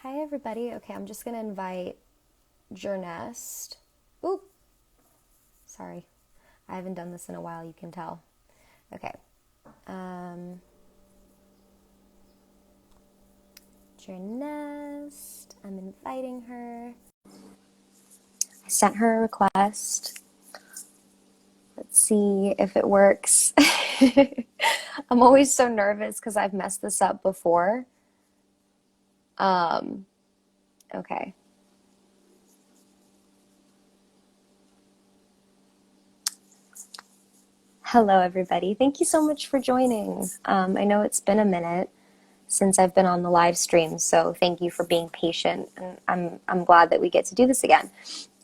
Hi, everybody. Okay, I'm just going to invite Jearnest. Oop, sorry. I haven't done this in a while, you can tell. Okay. Um, Jearnest, I'm inviting her. I sent her a request. Let's see if it works. I'm always so nervous because I've messed this up before. Um, okay. Hello, everybody. Thank you so much for joining. I know it's been a minute since I've been on the live stream, so thank you for being patient. And I'm glad that we get to do this again.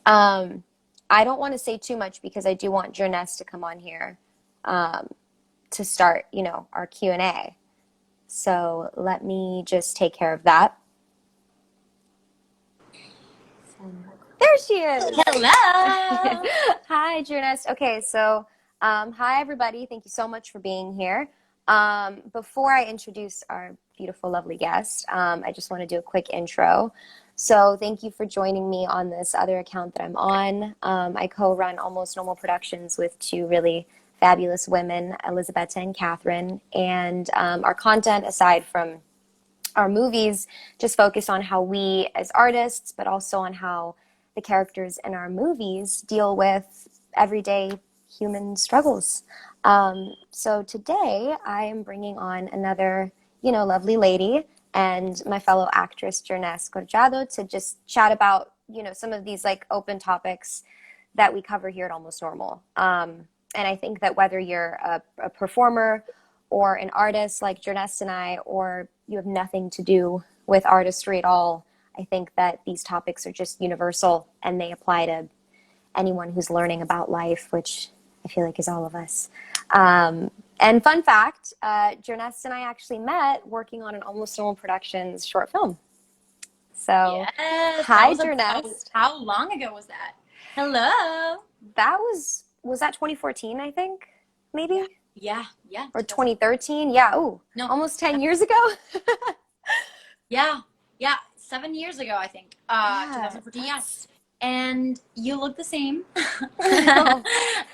Um, I don't want to say too much because I do want Jearnest to come on here to start, our Q&A. So let me just take care of that. There she is. Hello. Hi, Jearnest. Okay, so hi, everybody. Thank you so much for being here. Before I introduce our beautiful, lovely guest, I just want to do a quick intro. So thank you for joining me on this other account that I'm on. I co-run Almost Normal Productions with two really fabulous women, Elizabeth and Catherine. And our content, aside from our movies, just focus on how we as artists, but also on how the characters in our movies deal with everyday human struggles. So today I am bringing on another, lovely lady and my fellow actress, Jearnest Corchado, to just chat about, some of these like open topics that we cover here at Almost Normal. And I think that whether you're a performer or an artist like Jearnest and I, or you have nothing to do with artistry at all, I think that these topics are just universal and they apply to anyone who's learning about life, which I feel like is all of us. And fun fact, Jearnest and I actually met working on an Almost Normal Productions short film. So, Yes, hi, Jearnest. how long ago was that? Hello. That was that 2014, I think, maybe? Yeah, yeah. Or 2013? Yeah, ooh, No, almost 10 years ago? yeah, 7 years ago, I think. Yeah, 2014. Yeah, that's and you look the same. oh,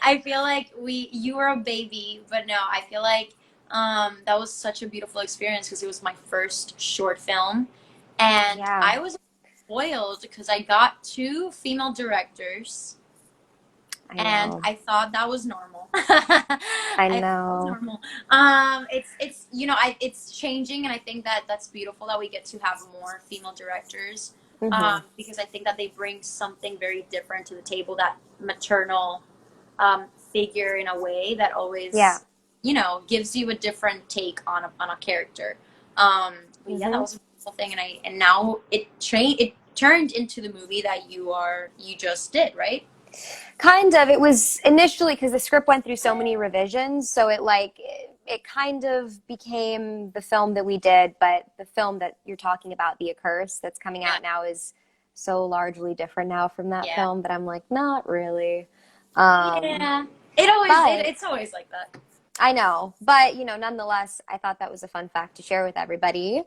I feel like you were a baby, but no, I feel like that was such a beautiful experience because it was my first short film, and yeah, I was spoiled because I got two female directors. I And know. I thought that was normal. I I thought that was know. normal. It's it's changing, and I think that that's beautiful that we get to have more female directors. Hmm. Because I think that they bring something very different to the table. That maternal figure in a way that Yeah. always gives you a different take on a character. But yeah, that Hmm. was a beautiful thing, and now it turned into the movie that you just did, right? Kind of. It was initially because the script went through so many revisions, so it kind of became the film that we did, but the film that you're talking about, The Accursed, that's coming Yeah. out now is so largely different now from that Yeah. film that I'm like, not really. Um, Yeah. but It's always like that. I know, but nonetheless, I thought that was a fun fact to share with everybody.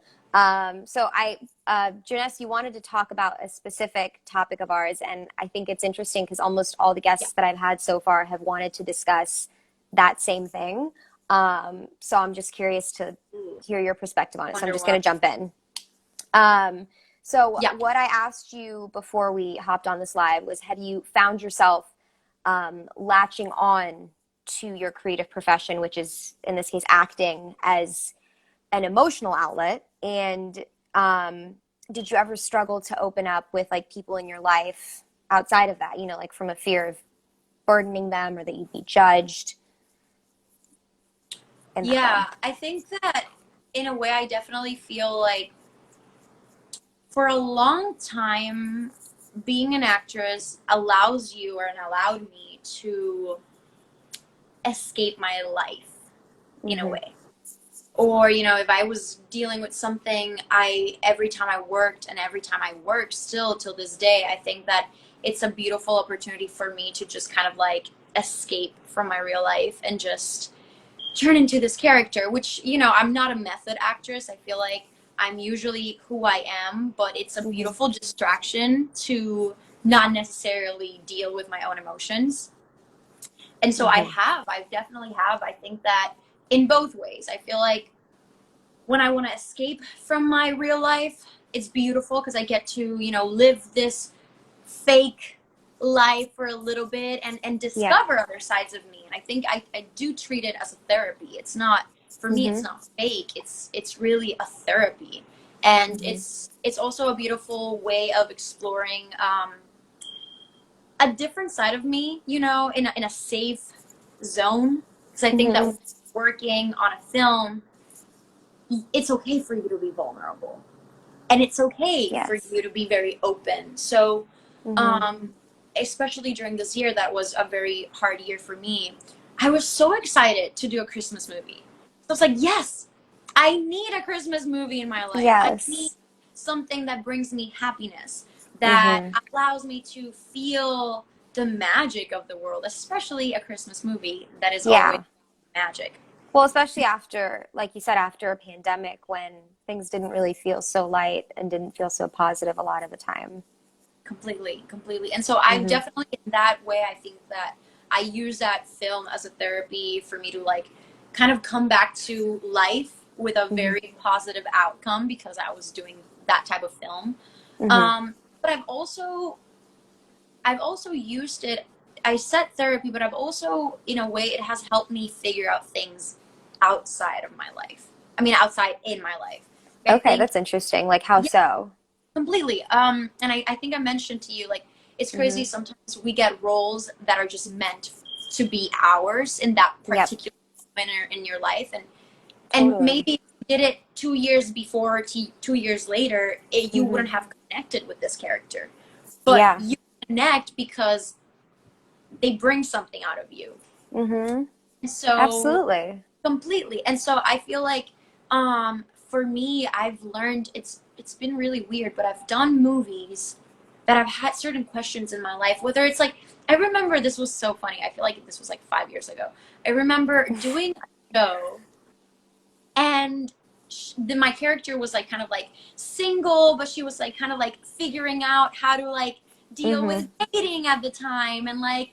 Jeunesse, you wanted to talk about a specific topic of ours, and I think it's interesting because almost all the Yeah. guests that I've had so far have wanted to discuss that same thing. So I'm just curious to Ooh. hear your perspective on it. So I'm Wonder just going why. to jump in. So Yeah. what I asked you before we hopped on this live was, have you found yourself latching on to your creative profession, which is in this case acting, as an emotional outlet? And did you ever struggle to open up with like people in your life outside of that, like from a fear of burdening them or that you'd be judged in that Yeah. way? I think that in a way, I definitely feel like for a long time, being an actress allows you and allowed me to escape my life in a Mm-hmm. way. Or if I was dealing with something, I every time I worked and every time I work still till this day, I think that it's a beautiful opportunity for me to just kind of like escape from my real life and just turn into this character, which I'm not a method actress. I feel like I'm usually who I am, but it's a Hmm. beautiful distraction to not necessarily deal with my own emotions. And so Hmm. I definitely have. I think that in both ways. I feel like when I want to escape from my real life, it's beautiful because I get to, live this fake life for a little bit and Yeah. discover other sides of me. And I think I do treat it as a therapy. It's not, for me, it's Hmm. not fake. It's really a therapy. And Hmm. it's also a beautiful way of exploring a different side of me, in a safe zone. Because I think that Hmm. when working on a film, it's okay for you to be vulnerable, and it's okay for Yes. you to be very open. So Hmm. um especially during this year that was a very hard year for me, I was so excited to do a Christmas movie. So it's like, yes, I need a Christmas movie in my life. I need Yes. something that brings me happiness, that Hmm. allows me to feel the magic of the world, especially a Christmas movie that is always Yeah. magic. Well, especially after, like you said, after a pandemic when things didn't really feel so light and didn't feel so positive a lot of the time. Completely, completely. And so I've Hmm. definitely, in that way, I think that I use that film as a therapy for me to like kind of come back to life with a Hmm. very positive outcome because I was doing that type of film. Hmm. But I've also used it. I said therapy, but I've also, in a way, it has helped me figure out things outside of my life. I mean, outside in my life. I Okay, think, that's interesting. Like how yeah, so? completely. And I think I mentioned to you, like, it's crazy. Hmm. Sometimes we get roles that are just meant to be ours in that Yep, particular moment in your life. And totally. maybe if you did it 2 years before, 2 years later, you Hmm. wouldn't have connected with this character. But Yeah. you connect because they bring something out of you. Hmm. So Absolutely. completely. And so I feel like for me, I've learned, it's been really weird, but I've done movies that I've had certain questions in my life, whether it's like, I remember, this was so funny. I feel like this was like 5 years ago. I remember doing a show, and my character was like kind of like single, but she was like kind of like figuring out how to like deal Hmm. with dating at the time, and like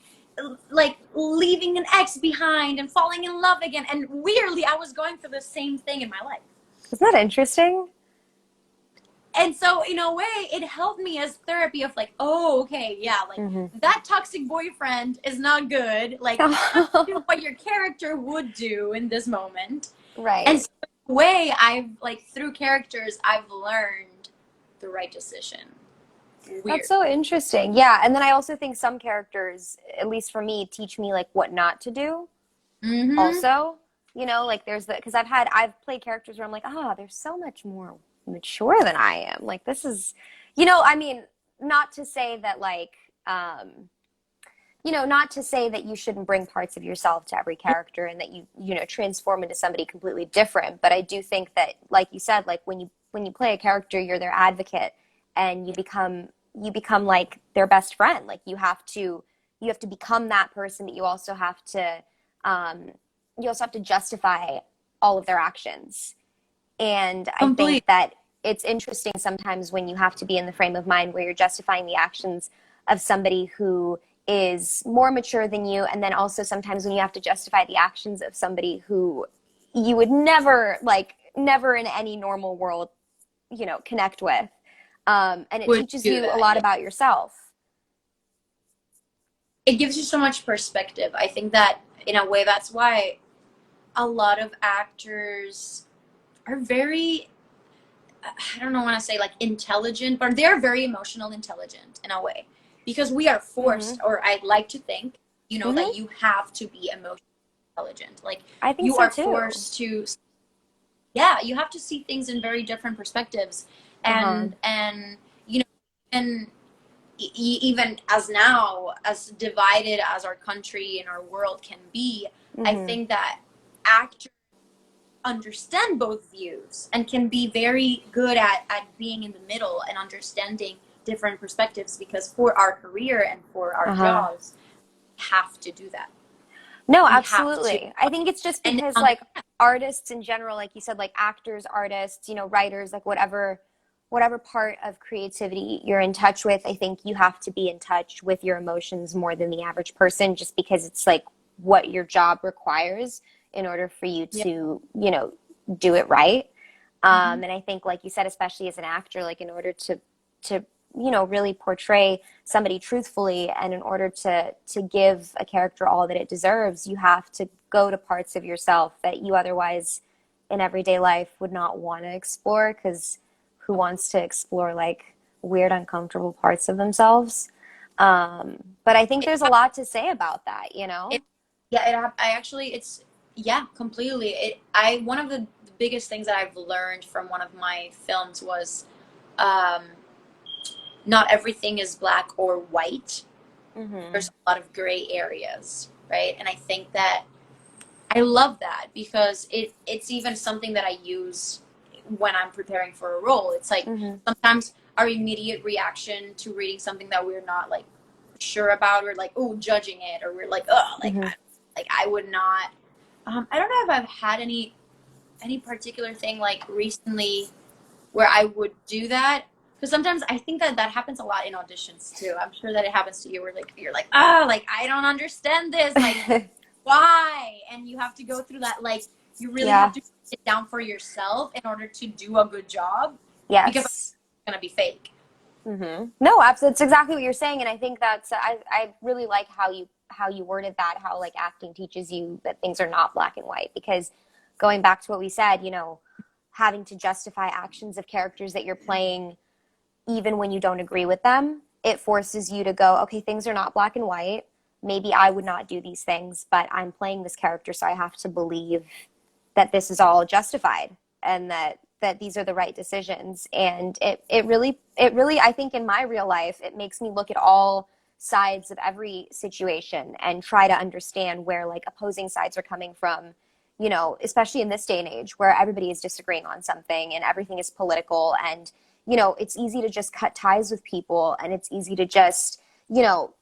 leaving an ex behind and falling in love again. And weirdly, I was going through the same thing in my life. Isn't that interesting? And so in a way, it helped me as therapy of like, oh, okay, yeah, like Hmm. that toxic boyfriend is not good. Like you have to do what your character would do in this moment. And Right. so in a way, I've like, through characters, I've learned the right decision. That's Weird. so interesting. Yeah, and then I also think some characters, at least for me, teach me like what not to do. Mm-hmm. Also, like there's the because I've played characters where I'm like, they're so much more mature than I am. Like this is, I mean, not to say that like, not to say that you shouldn't bring parts of yourself to every character and that you transform into somebody completely different. But I do think that, like you said, like when you play a character, you're their advocate and you become like their best friend. Like you have to become that person, but um, you also have to justify all of their actions. And I think Complete. that it's interesting sometimes when you have to be in the frame of mind where you're justifying the actions of somebody who is more mature than you. And then also sometimes when you have to justify the actions of somebody who you would never, like, never in any normal world, connect with. And it Would teaches do you a that, lot yeah. about yourself. It gives you so much perspective. I think that in a way, that's why a lot of actors are very, I don't know, want to say like intelligent, but they're very emotional intelligent in a way, because we are Hmm. forced, or I'd like to think, Hmm. that you have to be emotionally intelligent. Like I think you so are too. forced to, yeah, you have to see things in very different perspectives. Uh-huh. And and even as now, as divided as our country and our world can be, I Hmm. think that actors understand both views and can be very good at being in the middle and understanding different perspectives, because for our career and for our Uh-huh. jobs, we have to do that. No, We have to. absolutely. I think it's just And because like artists in general, like you said, like actors, artists, writers, like whatever part of creativity you're in touch with, I think you have to be in touch with your emotions more than the average person just because it's like what your job requires in order for you yeah. to, do it right. Hmm. And I think, like you said, especially as an actor, like in order to really portray somebody truthfully, and in order to give a character all that it deserves, you have to go to parts of yourself that you otherwise in everyday life would not want to explore. Because who wants to explore like weird, uncomfortable parts of themselves? But I think It, there's a lot to say about that, you it, know? yeah, I actually, it's, yeah, completely. One of the biggest things that I've learned from one of my films was, um, not everything is black or white. Mm-hmm. There's a lot of gray areas, right? And I think that I love that because it's even something that I use when I'm preparing for a role. It's like Mm-hmm. sometimes our immediate reaction to reading something that we're not like sure about, we're like, oh, judging it, or we're like, oh, Mm-hmm. like I would not. I don't know if I've had any particular thing like recently where I would do that. Because sometimes I think that that happens a lot in auditions too. I'm sure that it happens to you where like you're like, oh, like I don't understand this. Like why? And you have to go through that. Like, you really have Yeah. to sit down for yourself in order to do a good job because it's Yes. going to be fake. No, absolutely. It's exactly what you're saying, and I think that's I really like how you worded that. How like acting teaches you that things are not black and white. Because going back to what we said, having to justify actions of characters that you're playing, even when you don't agree with them, it forces you to go, okay, things are not black and white. Maybe I would not do these things, but I'm playing this character, so I have to believe that this is all justified and that these are the right decisions. And it really I think in my real life it makes me look at all sides of every situation and try to understand where like opposing sides are coming from, especially in this day and age where everybody is disagreeing on something and everything is political. And it's easy to just cut ties with people, and it's easy to just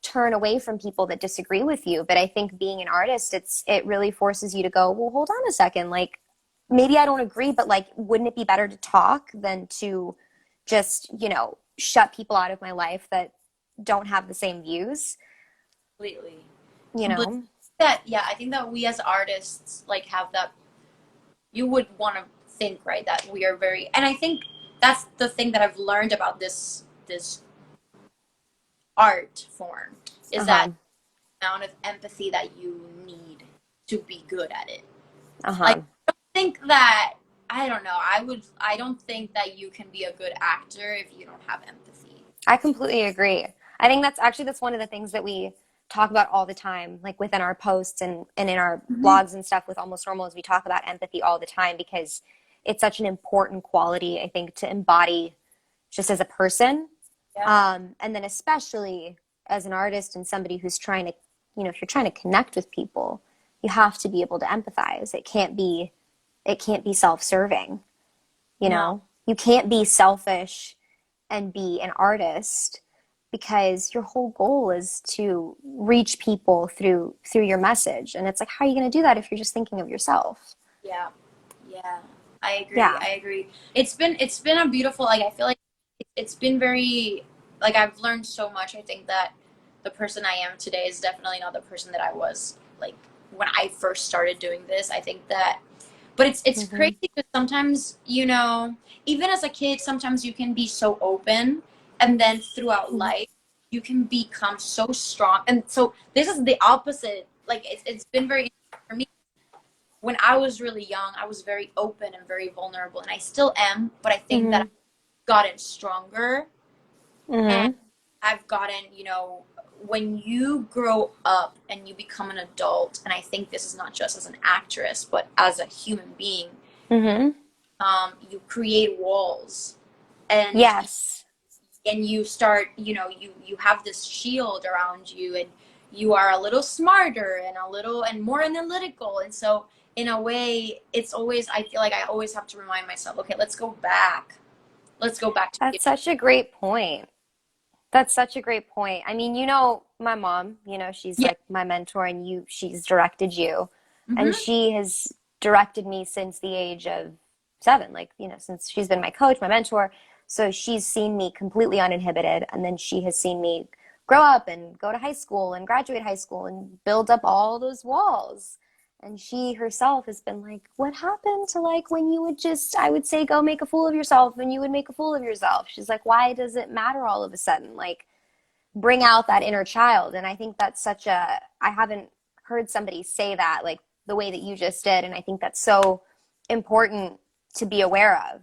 turn away from people that disagree with you. But I think being an artist, it really forces you to go, well, hold on a second. Like, maybe I don't agree, but like, wouldn't it be better to talk than to just, shut people out of my life that don't have the same views, Completely. you Completely. know? That, yeah, I think that we as artists, like, have that, you would want to think, right, that we are very, and I think that's the thing that I've learned about this art form is that Uh-huh. amount of empathy that you need to be good at it. Like, Uh-huh. I don't think that, I don't know, I don't think that you can be a good actor if you don't have empathy. I completely agree. I think that's one of the things that we talk about all the time, like within our posts and in our Mm-hmm. blogs and stuff with Almost Normal, is we talk about empathy all the time because it's such an important quality, I think, to embody just as a person. Yeah. And then especially as an artist and somebody who's trying to, if you're trying to connect with people, you have to be able to empathize. It can't be self-serving, you No. know? You can't be selfish and be an artist because your whole goal is to reach people through your message. And it's like, how are you going to do that if you're just thinking of yourself? Yeah. Yeah. I agree. Yeah. I agree. It's been a beautiful, like, I feel like it's been very, like, I've learned so much. I think that the person I am today is definitely not the person that I was like when I first started doing this. I think that, but it's Mm-hmm. crazy because sometimes, even as a kid, sometimes you can be so open, and then throughout life you can become so strong. And so this is the opposite. Like, it's been very interesting for me. When I was really young, I was very open and very vulnerable, and I still am, but I think that Mm-hmm. I've gotten stronger, and Mm-hmm. I've gotten, when you grow up and you become an adult, and I think this is not just as an actress, but as a human being, Mm-hmm. you create walls, and Yes. you start, you have this shield around you, and you are a little smarter and a little and more analytical. And so in a way, it's always, I feel like I always have to remind myself, okay, let's go back to the That's such a great point. That's such a great point. I mean, you know, my mom, you know, she's Yeah. like my mentor and she's directed you. And Hmm. she has directed me since the age of 7, like, you know, since she's been my coach, my mentor. So she's seen me completely uninhibited. And then she has seen me grow up and go to high school and graduate high school and build up all those walls. And she herself has been like, what happened to like when you would just, I would say, go make a fool of yourself and you would make a fool of yourself? She's like, why does it matter all of a sudden? Like, bring out that inner child. And I think that's such a, I haven't heard somebody say that like the way that you just did. And I think that's so important to be aware of.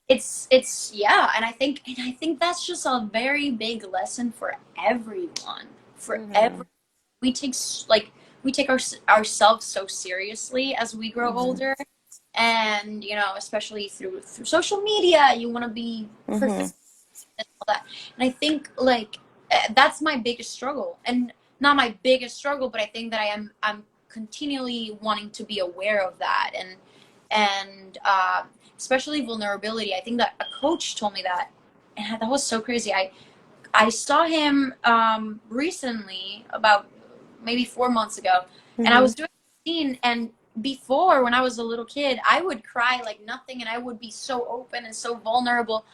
It's yeah, and I think that's just a very big lesson for everyone. For Mm-hmm. every we take like we take ourselves so seriously as we grow Mm-hmm. older, and especially through social media, you want to be Mm-hmm. perfect and all that. And I think like that's my biggest struggle, and not my biggest struggle, but I think that I'm continually wanting to be aware of that, and especially vulnerability. I think that a coach told me that, and that was so crazy. I saw him recently, about maybe 4 months ago, and I Mm-hmm. was doing a scene. And before, when I was a little kid, I would cry like nothing, and I would be so open and so vulnerable.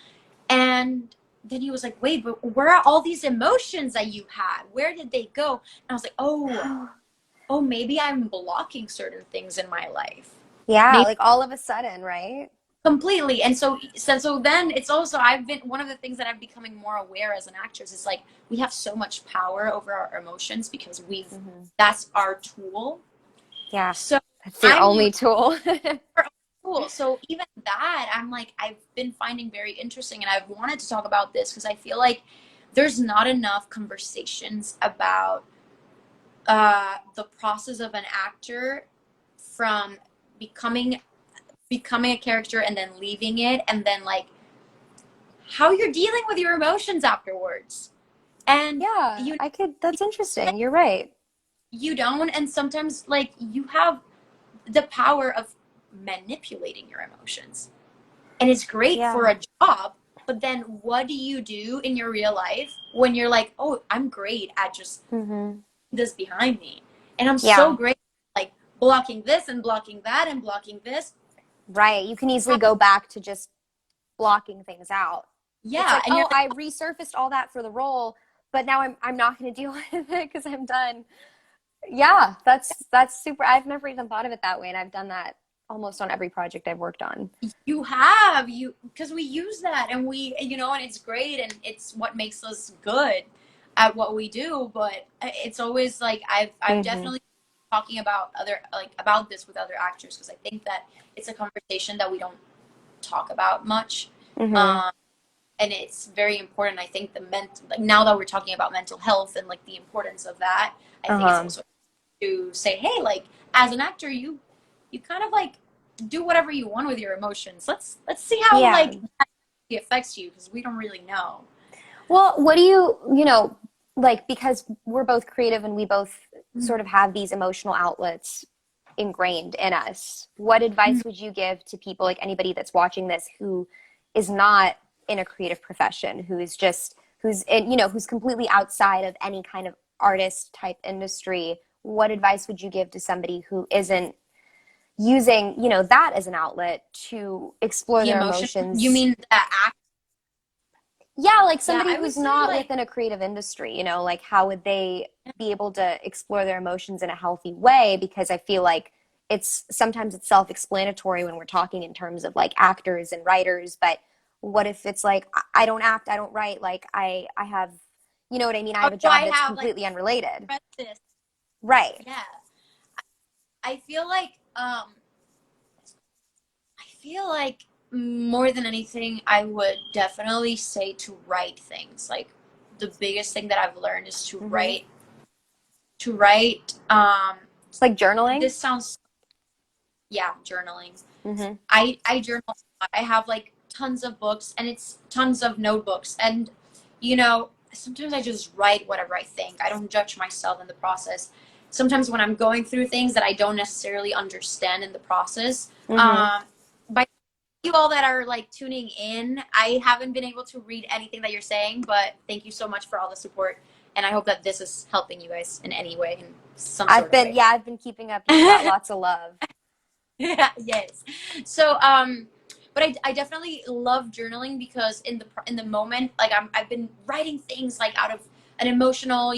And then he was like, "Wait, but where are all these emotions that you had? Where did they go?" And I was like, "Oh, maybe I'm blocking certain things in my life." Yeah, Maybe like all of a sudden, right? completely. And so then it's also, I've been, one of the things that I'm becoming more aware as an actress is like we have so much power over our emotions because Mm-hmm. that's our tool. Yeah, So that's your I'm only tool. cool. So even that, I'm like, I've been finding very interesting, and I've wanted to talk about this because I feel like there's not enough conversations about the process of an actor from becoming becoming a character and then leaving it, and then like how you're dealing with your emotions afterwards. And Yeah, you I could, that's interesting. You're right. you don't, and sometimes like you have the power of manipulating your emotions. And it's great for Yeah. a job, but then what do you do in your real life when you're like, "Oh, I'm great at just Mm-hmm. this behind me. And I'm so Yeah. great at, like blocking this and blocking that and blocking this." Right. You can easily go back to just blocking things out. It's Yeah, like, and you're oh, like, I resurfaced all that for the role, but now I'm not going to deal with it because I'm done. Yeah, that's super. I've never even thought of it that way, and I've done that almost on every project I've worked on. you have you because we use that, and and it's great, and it's what makes us good at what we do. But it's always like I've Hmm. definitely talking about about this with other actors, because I think that it's a conversation that we don't talk about much. Hmm. um and it's very important. I think like now that we're talking about mental health and like the importance of that, I think it's Uh-huh. also to say, hey, like as an actor, you kind of like do whatever you want with your emotions. Let's see how Yeah. like that affects you, because we don't really know. Well, what do you know, like, because we're both creative and we both sort of have these emotional outlets ingrained in us. What advice would you give to people, like anybody that's watching this who is not in a creative profession, who is just who's in, who's completely outside of any kind of artist type industry? What advice would you give to somebody who isn't using, that as an outlet to explore The their emotion, you emotions? mean that act? Yeah, like Yeah, somebody I would who's say not like within a creative industry, like how would they be able to explore their emotions in a healthy way? Because I feel like sometimes it's self-explanatory when we're talking in terms of like actors and writers, but what if it's like I don't act, I don't write, like I have, you know what I mean? I oh, have a job I that's have like completely unrelated. this. Right. Yeah, I feel like more than anything, I would definitely say to write things. Like the biggest thing that I've learned is to Mm-hmm. write. To write. It's like journaling. This sounds, yeah, journaling. Mm-hmm. I journal a lot. I have like tons of books, and it's tons of notebooks, and sometimes I just write whatever I think. I don't judge myself in the process. Sometimes when I'm going through things that I don't necessarily understand in the process, Mm-hmm. by you all that are like tuning in. I haven't been able to read anything that you're saying, but thank you so much for all the support. And I hope that this is helping you guys in any way, in some sort of way. I've been keeping up. You've got lots of love. Yeah, yes. So, but I definitely love journaling because in the moment, like I've been writing things like out of an emotional,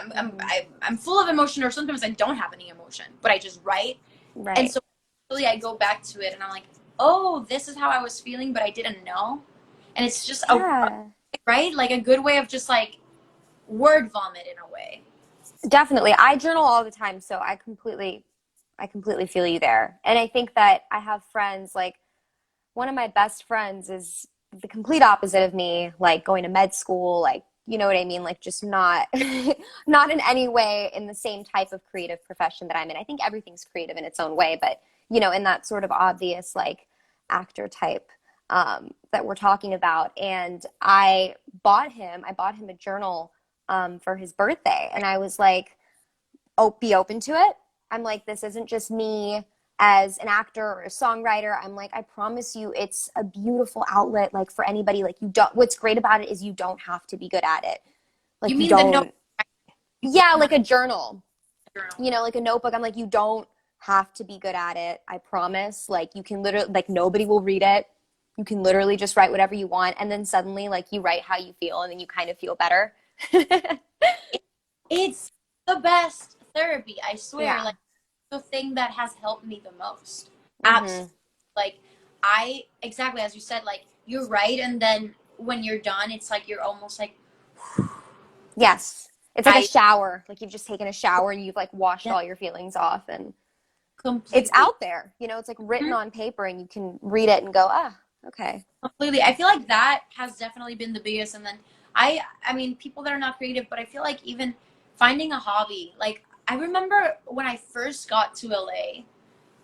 I'm full of emotion, or sometimes I don't have any emotion, but I just write, and Right. so really I go back to it and I'm like, oh, this is how I was feeling, but I didn't know, and it's just a Yeah. right, like a good way of just like word vomit in a way. Definitely. I journal all the time, so I completely feel you there. And I think that I have friends like one of my best friends is the complete opposite of me, like going to med school, like you know what I mean, like just not not in any way in the same type of creative profession that I'm in. I think everything's creative in its own way, but you know, in that sort of obvious like actor type that we're talking about. And I bought him a journal for his birthday, and I was like, oh, be open to it. I'm like, this isn't just me as an actor or a songwriter. I'm like, I promise you, it's a beautiful outlet, like for anybody. Like, you don't, what's great about it is you don't have to be good at it. You Like, you mean the note? don't, yeah, like Not a journal, journal. you know, like a notebook. I'm like, you don't have to be good at it. I promise. Like, you can literally, like, nobody will read it. You can literally just write whatever you want. And then suddenly, like, you write how you feel, and then you kind of feel better. It's the best therapy, I swear. Yeah. Like the thing that has helped me the most. Absolutely. Mm-hmm. Like I exactly as you said, like you're right, and then when you're done, it's like you're almost like Yes. It's like a I shower. Like you've just taken a shower and you've like washed yeah, all your feelings off, and it's completely. out there. You know, it's like written Mhm. on paper and you can read it and go, ah, okay. Completely. I feel like that has definitely been the biggest, and then I mean people that are not creative, but I feel like even finding a hobby. Like I remember when I first got to LA,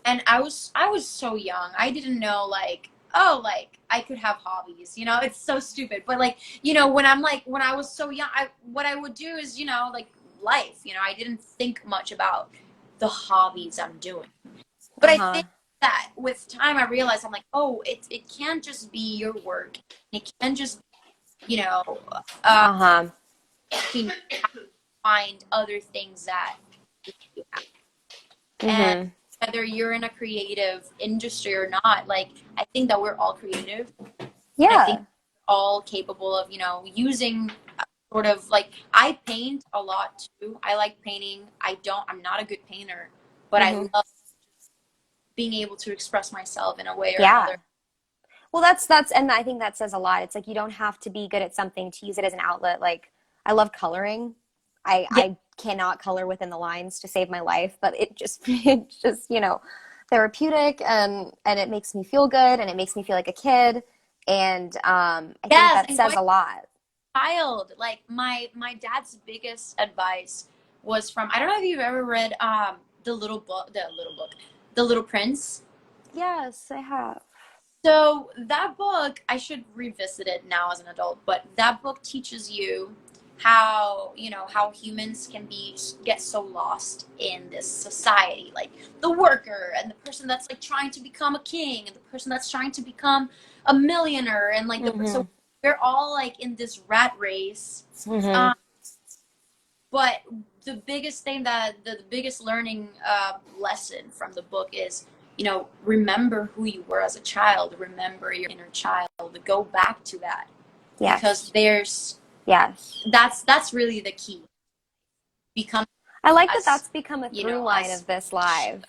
and I was so young. I didn't know like oh like I could have hobbies. It's so stupid. But like when I was so young, what I would do is like life. I didn't think much about the hobbies I'm doing. But I Uh-huh. think that with time I realized I'm like oh it can't just be your work. It can't just you know uh Uh-huh. you find other things that you have. And Mm-hmm. whether you're in a creative industry or not, like I think that we're all creative. I think Yeah. we're all capable of, using sort of like I paint a lot too. I like painting. I'm not a good painter, but I Mm-hmm. love being able to express myself in a way or another. Yeah. Well, that's and I think that says a lot. It's like you don't have to be good at something to use it as an outlet. Like I love coloring. Yeah. I cannot color within the lines to save my life, but it just it's just, you know, therapeutic, and it makes me feel good, and it makes me feel like a kid. And I think Yes, that and says going a lot. child, like my dad's biggest advice was from I don't know if you've ever read The Little Prince. Yes, I have. So that book, I should revisit it now as an adult, but that book teaches you how humans can get so lost in this society, like the worker and the person that's like trying to become a king and the person that's trying to become a millionaire and like so Mm-hmm. we're all like in this rat race. Mm-hmm. Um, but the biggest thing that the biggest learning lesson from the book is, remember who you were as a child, remember your inner child, go back to that because Yes. there's Yes. that's really the key. Become I like that us, that's become a through line us of this live.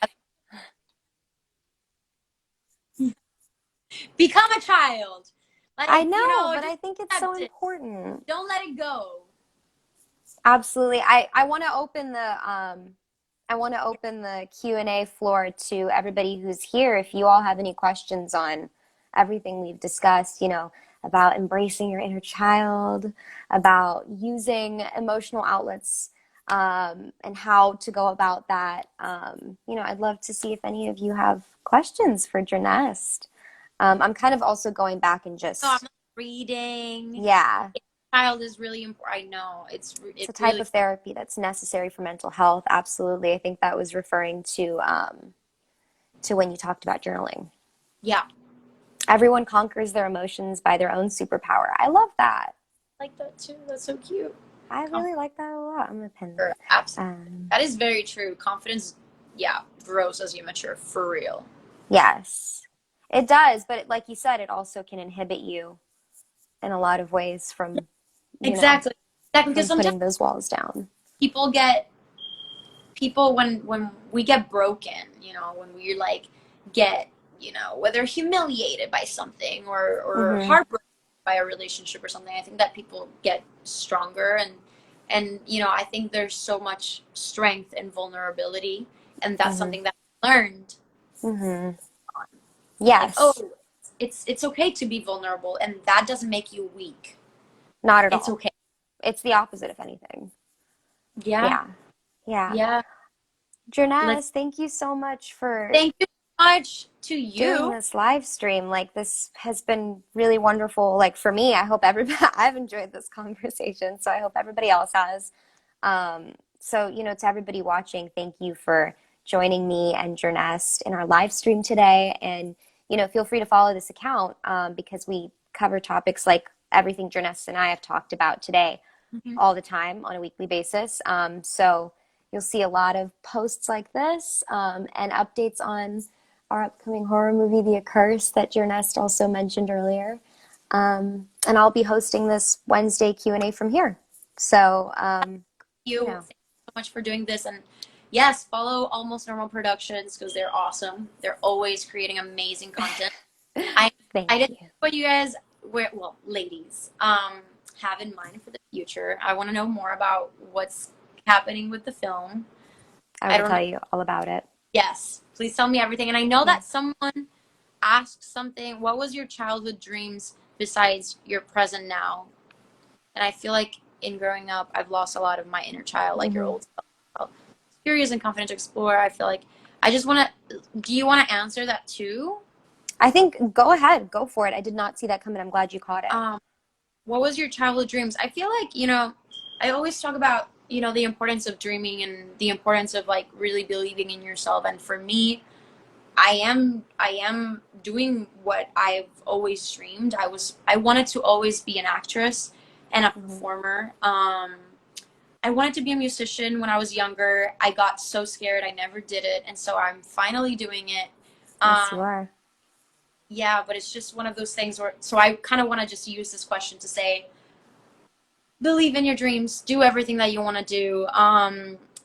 become a child. I Like, know, but just I think it's so accept it. important. Don't let it go. Absolutely. I want to open the I want to open the Q&A floor to everybody who's here. If you all have any questions on everything we've discussed, you know, about embracing your inner child, about using emotional outlets, and how to go about that, you know, I'd love to see if any of you have questions for Jearnest. I'm kind of also going back and No, I'm just, not reading. yeah, Child is really important. I know it's it a type really. of therapy that's necessary for mental health. Absolutely. I think that was referring to when you talked about journaling. Yeah. Everyone conquers their emotions by their own superpower. I love that. I like that too. That's so cute. I really like that a lot. I'm gonna pin that. Absolutely. That is very true. Confidence, yeah, grows as you mature, for real. Yes, it does. But like you said, it also can inhibit you in a lot of ways from, Exactly. Exactly. Because from sometimes putting those walls down. people get when we get broken, when we like get, whether humiliated by something or Mm-hmm. heartbroken by a relationship or something, I think that people get stronger and I think there's so much strength and vulnerability, and that's Mm-hmm. something that I learned Mm-hmm. on. Like, oh, Yes, it's okay to be vulnerable, and that doesn't make you weak. not at It's all. okay. It's the opposite, if anything. Yeah. Yeah. Yeah. Yeah. Let's Jernez, thank you so much for thank you so much to doing you. this live stream. Like, this has been really wonderful. Like, for me, I hope everybody, I've enjoyed this conversation, so I hope everybody else has. So, to everybody watching, thank you for joining me and Jearnest in our live stream today. And, feel free to follow this account because we cover topics like everything Jearnest and I have talked about today Mhm. all the time on a weekly basis. So you'll see a lot of posts like this and updates on our upcoming horror movie, The Accursed, that Jearnest also mentioned earlier. And I'll be hosting this Wednesday Q&A from here. So, You. Thank you so much for doing this. And yes, follow Almost Normal Productions because they're awesome. They're always creating amazing content. I'm thank excited you. what you guys, well, ladies, have in mind for the future. I want to know more about what's happening with the film. I I will don't know. tell you all about it. Yes, please tell me everything. And I know that Yes. someone asked something. What was your childhood dreams besides your present now? And I feel like in growing up, I've lost a lot of my inner child, like your Mm-hmm. old self. Curious and confident to explore. I feel like I just want to. Do you want to answer that too? I think go ahead, go for it. I did not see that coming. I'm glad you caught it. Um, what was your childhood dreams? I feel like, I always talk about, the importance of dreaming and the importance of like really believing in yourself. And for me, I am doing what I've always dreamed. I wanted to always be an actress and a Mm-hmm. performer. I wanted to be a musician when I was younger. I got so scared, I never did it, and so I'm finally doing it. Yes, you Um, are. yeah, but it's just one of those things where, so I kind of want to just use this question to say, believe in your dreams, do everything that you want to do.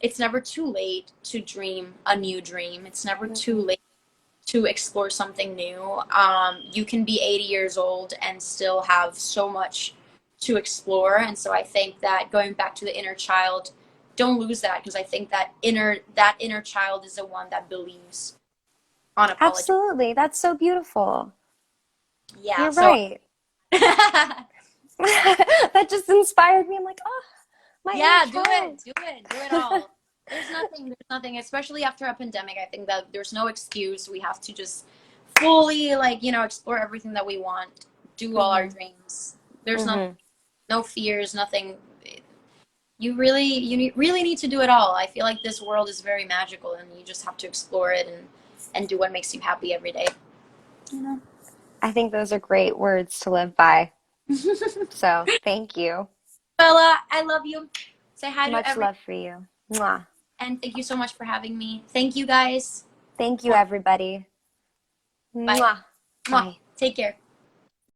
It's never too late to dream a new dream. It's never too Mm-hmm. late to explore something new. You can be 80 years old and still have so much to explore. And so I think that going back to the inner child, don't lose that, because I think that inner child is the one that believes unapologetically. Absolutely. That's so beautiful. Yeah. You're So right. That just inspired me. I'm like, oh, my inner yeah, do it, child. do it all. There's nothing, especially after a pandemic. I think that there's no excuse. We have to just fully, like, explore everything that we want, do all our Mm-hmm. dreams. There's Mm-hmm. no fears, nothing. You really need to do it all. I feel like this world is very magical, and you just have to explore it and do what makes you happy every day. You know. I think those are great words to live by. So thank you. Bella, I love you. Say hi to Much everyone, love for you. Mwah. and thank you so much for having me. Thank you guys. Thank you, everybody. Bye. Mwah. Mwah. Bye. Take care.